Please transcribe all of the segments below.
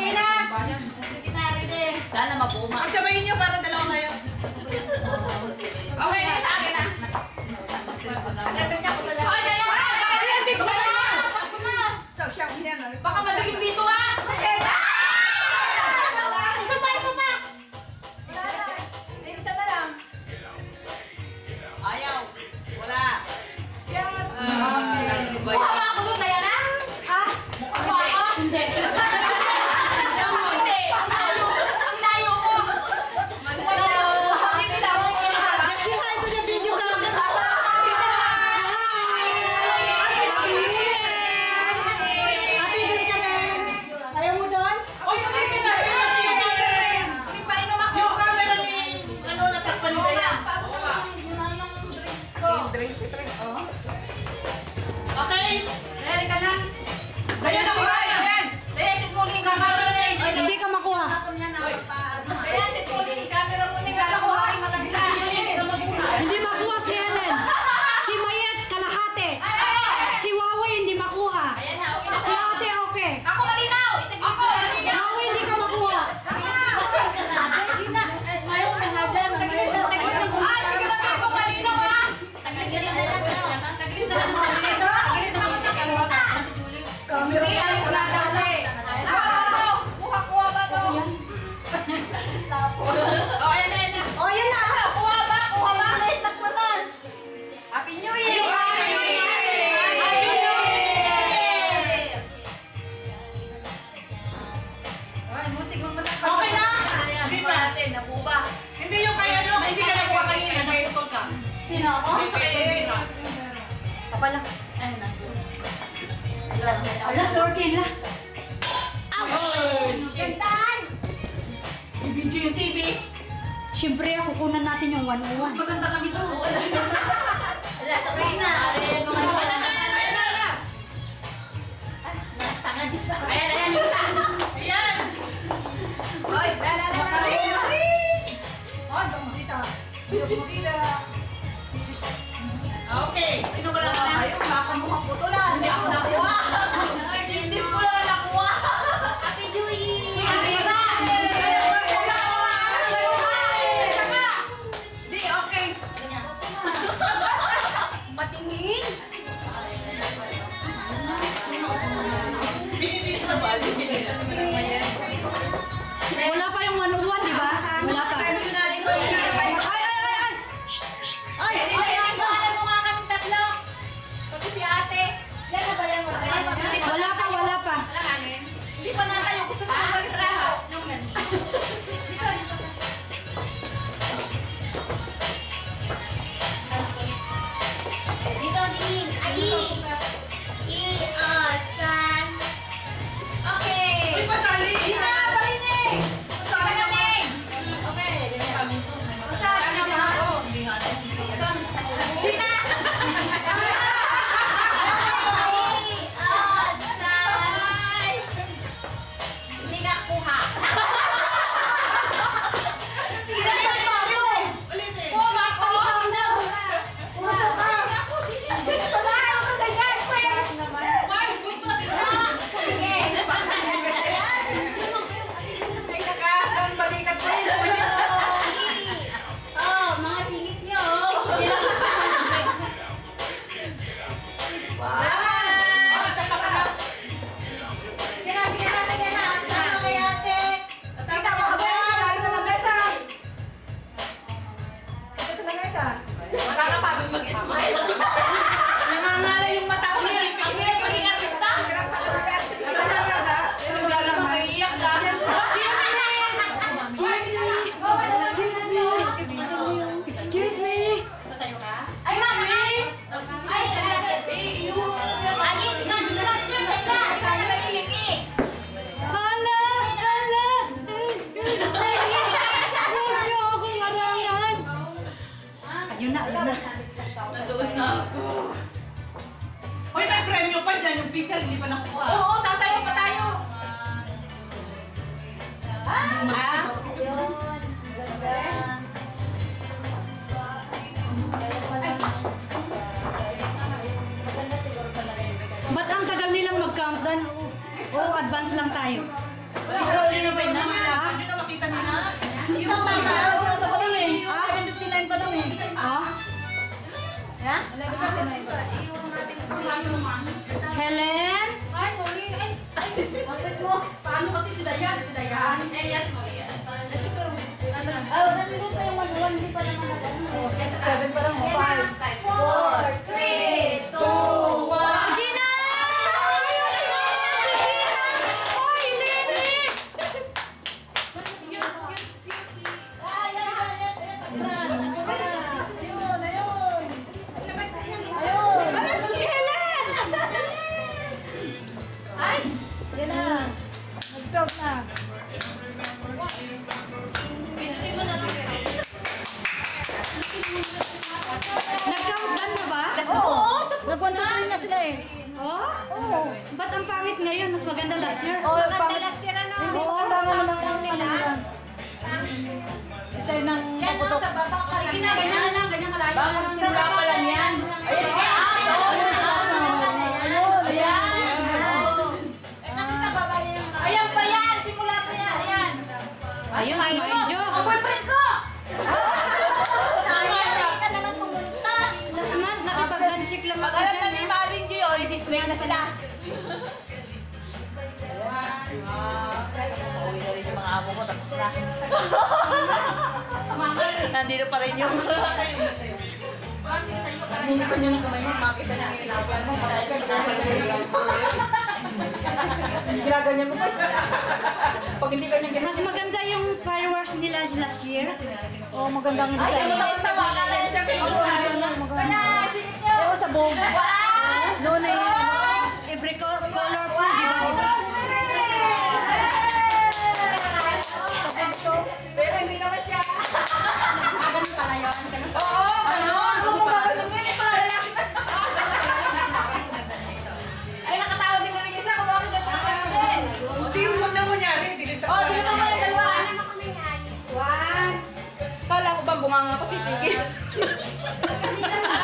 Okay na. Secretary din. Sana mabuma. Pagsabayin niyo para dalawa kayo. Okay na sa akin na. Nandun niya ako sa lahat. Okay na yan. Ayan, dito ka na! Takbo na. Baka madaling dito ah. Isa pa, isa pa. Yung isa na lang. Ayaw. Wala. Shot! Kuha ba ako doon, Diana? Ha? Kuha ako? Hindi. Hindi. Ang layo ko. Hindi nila ako kinaharap. Nagsimulan ko yung video ka. Ate, doon ka na. Ayaw mo doon? Oy, ulitin na! Hindi pa inom ako. Yung camera ni... Ano, natakpan nila yan. Drinks, drinks. Okay. Ready ka na? Ayan ako, ayan! Ayan, sit mo yung camera na eh. Hindi ka makuha. Ako niya na. Ayan, sit mo yung camera mo na kakakuha ay maganda. Hindi makuha si Helen. Si Mayet, kalahati. Si Wawi, hindi makuha. Ayan na, okay na. Si ate, okay. Ako malinaw! Ako malinaw! Wawi, hindi ka makuha. Ayaw ka na dyan. Tagilid na, tagilid na. Ah, sige na ako malinaw ah! Tagilid na lang. Tagilid na lang. Tagilid na lang. Camera. Hindi, ayos na daw siya eh. Ako! Kuha ba to? Oh, ayan na, ayan na. O, yan na. Kuha ba? Kuha ba? Please, takbo na. Happy New Year! Happy New Year! Happy New Year! Ay, mutik mo muna. Okay na? Hindi pa. Nabuba. Hindi yung kaya ano, kasi ka nakuha kanina, naputol ka. Sino ako? Hindi sa kaya ka. Kapala. Ayun na. Ala, sorkin na. Gantan! I-video yung TV. Siyempre, kukunan natin yung 101. Maganda kami to. Wala, tapos na. Ayan na. Tanga di sa... Ayan, ayan yung isa. Ayan! Oy, wala. Oh, dito. Dito. Okay. Sino ko lang na? Ayun, baka mukhang putulan. Hindi ako nakuha. Hindi ko lang nakuha. Happy New Year! Di, okay. Matingin. Binibit sa bali. Wala pa yung 101, di ba? Wala pa. Ay, ay, ay! Ay, iwanan mo nga kami tatlo. Pati si ate. Yan na ba yan? Wala pa, wala pa. Wala kanin? Hindi pa na tayo. Gusto mo mag-traho. Yung ganito. Dito, dito. Dito din. Ay! Iyosan. Okay. Uy, pasali! Isa, parinig! Parinig! Okay. Masarap na ba ako? Gina! Iyosan. Hindi ka kuha. Sige na yan, Mario! Kuha ako! Kuha ka! Dito ba? Ako ganyan, friend! Ay, buwit mo na kita! Sige! Ay, naka, balikat ko yun. Oh, mga singit niyo. Oh, isa pa ka. Sige na, sige na, sige na. Tama kay ate. Tita mo, habay na sila sa lamesa. Ito sa lamesa. Nakakapagod mag-smile. Nangangalay yung mata ko. Ang naging artista. Naglalang maiiyak ka. Excuse me. Excuse me. Tatayo ka? Ay, ay, Alin ka, distraction na ka. Tayo na kiki. Hala! Hala! Huwag niyo akong arangan. Ayun na, ayun na. Nandoon na ako. Uy, may premyo pa dyan. Yung pizza, hindi pa nakuha. Oo, sasayaw pa tayo. Ba't ang tagal nilang mag-countdown? Oo, advance lang tayo. Hindi na makita nila. Yung Helen? Ay, sorry. Ay, bakit mo? Paano kasi si Dayan? Si Dayan? Elias mo yan. Oh, 7 pa lang. 5, 4, 3, 2, 1. Gina! Ayun siya! Si Gina! Oy, Nene! Helen! Pinutin mo na lang. Nag-countdown na ba? Nag-1, 2, 3 na sila eh. Oh? Ba't ang pangit ngayon? Mas maganda last year. Oo, hindi ko tama naman ang nila. Isa ng naputok. Sige na, ganyan na lang. Ganyan kalayo. Bakit simula pa lang yan? Ayun siya. Ayan pa yan. Simula pa yan. Ayan. Ayun, si Maijo. Ang boyfriend ko. Last month, nakipag-handshake lang ako Pag alam na dyan. ni Maring Gio, i-display na sila. Pauwi na rin yung mga amo ko, tapos na. Nandito pa rin yung... Sige tayo. Hindi pa niyo ng kamay mo, makita niya ang sinapan mo. Ginaganyan mo pa. Pag hindi ka niya Mas maganda yung fireworks nila last year. Oo, magandang Ay, design. ano ba sa mga kalan siya? Kanya, singit niyo. Oo, sa buong. Noon na yun. Every colorful, di ba? Pero hindi naman siya. Ganun pala yun. Oo, ganun. Kung mo ganun yun, eh, pala lalaki na. Ay, nakatawa din namin isa. Kung bakit nakatawa din. Hindi yung wag na kunyari. Dilita Oh, dito naman yung dalawa. One. Kala ko ba bunganga ko titigil?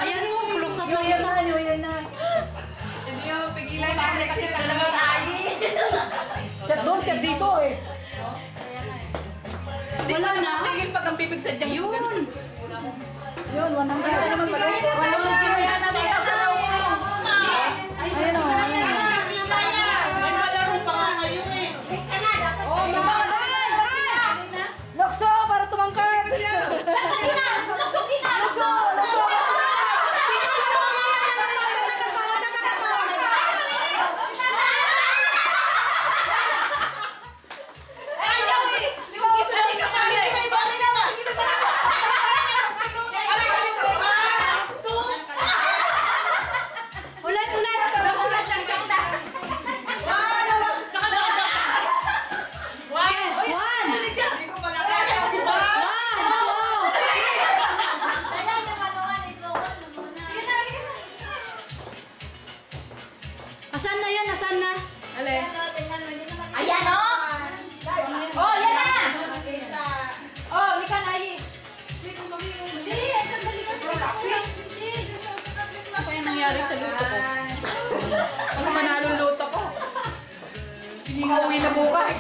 Ayan yung kulok sa Yung yan na, yung yan na. Hindi mo pigilan. Sexy na dalawang ayi. Siya doon, siya dito eh. Wala na. Tigil pag ang pipig sa dyan. Yun. Yun, 100 na naman ba? 100 yan na dito. Ayun o, ayun. Naglalaro pa nga kayo eh. Lokso, para tumangkad. Ulit, ulit. One. Hindi ko pala kaya. One, two. Asan na yan? Asan na? Ayan o! Oh, yan na! Oh, likan ay. Hindi, sandali ka sa Ano yung nangyari sa luto ko? Ano manalo luto ko? Makauwi na bukas.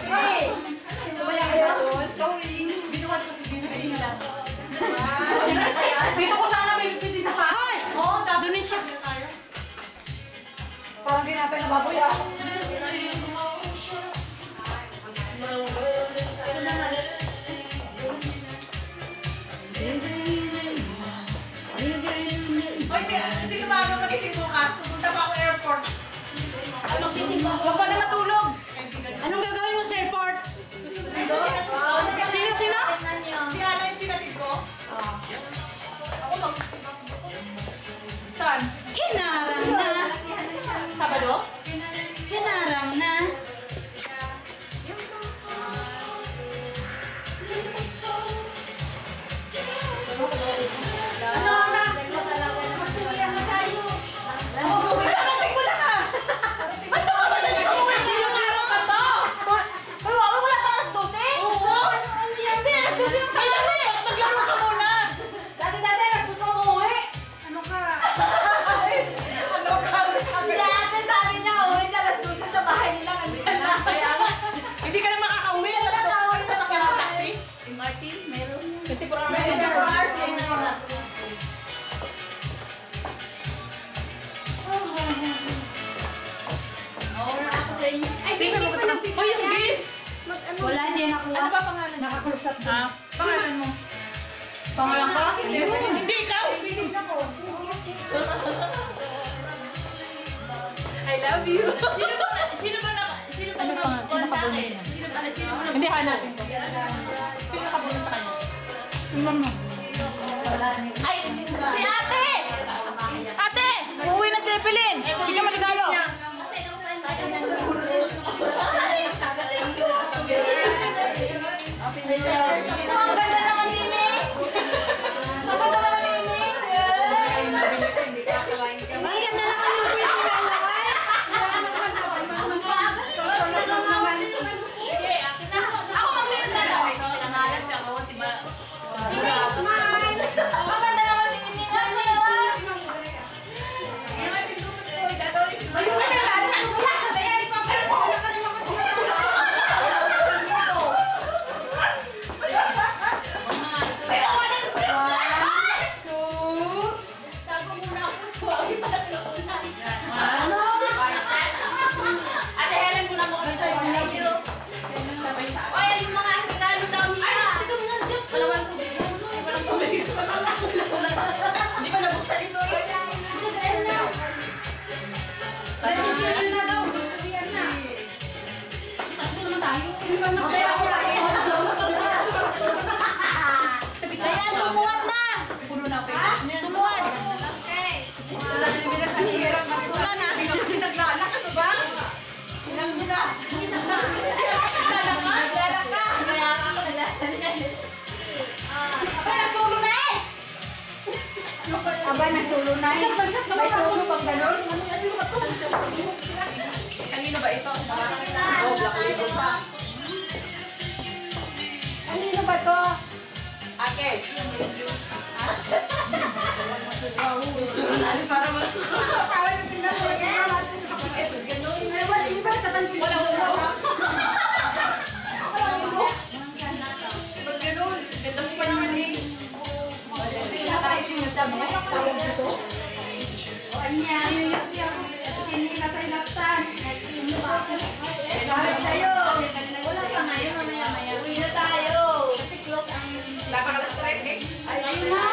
Dito ko sana may pipiti sa pa. Hoy! Doon din siya. Parang ginatay na baboy ah. Hoy, sino ba ako magising bukas? Pupunta pa ako airport. Huwag ka na matulog. Anong gagawin mo sa airport? Sino, sino? Si Ana yung sinatid ko? Ako magsisimap. Saan? Hinarang na. Sabado? Hinarang na. Ano na? Masuya ka tayo. Narating ko lang ah! Ba't ako madali ko uwi? Sino, sino? Bato! Uy, wala pa alas 12? Oo! Hindi, alas 12 yung kailangan. Wala, hindi nakuha. Ano ba pangalan? Nakakrus up Ha? Pangalan mo? Pangalan ka? Hindi ikaw! I love you. Sino ba nakakuha sa akin? Hindi, hanapin ko. Sino nakabulo sa kanya? Tingnan mo. Ay, si ate! Ate! Uuwi na si Evelyn! Hindi ka maligalo! Ang ganda naman, Nini! Ang ganda naman, Nini! Ang ganda naman yung pwede mo, ay. Ako mag-lift na to! Ang ganda naman, Nini! Ang ganda naman! Ate Helen, muna mo kasi. Oy, yung mga regalo daw niya. Ay, teka muna siya. Walang tubig. Walang tubig. Hindi ba nabuksan ito? Nagbibirin na daw. Nagbibirin na. Tatlo naman tayo. Ayan, tumuwad na. Puno na ako. Tumuwad. Okay. Wala na. Naglalak ka ba? Ilang mo na. Naglalak ka. Abay, nasulo na eh. Abay, nasulo na eh. May sulo pang gano'n. Kanino ba ito? Oh, Black Label pa. Kanino ba to? Ake. Walang ulo. Ba't ganun? Ganda mo pa naman eh. Wala pa na tayo. Dapat alas 3 eh. Ayun na.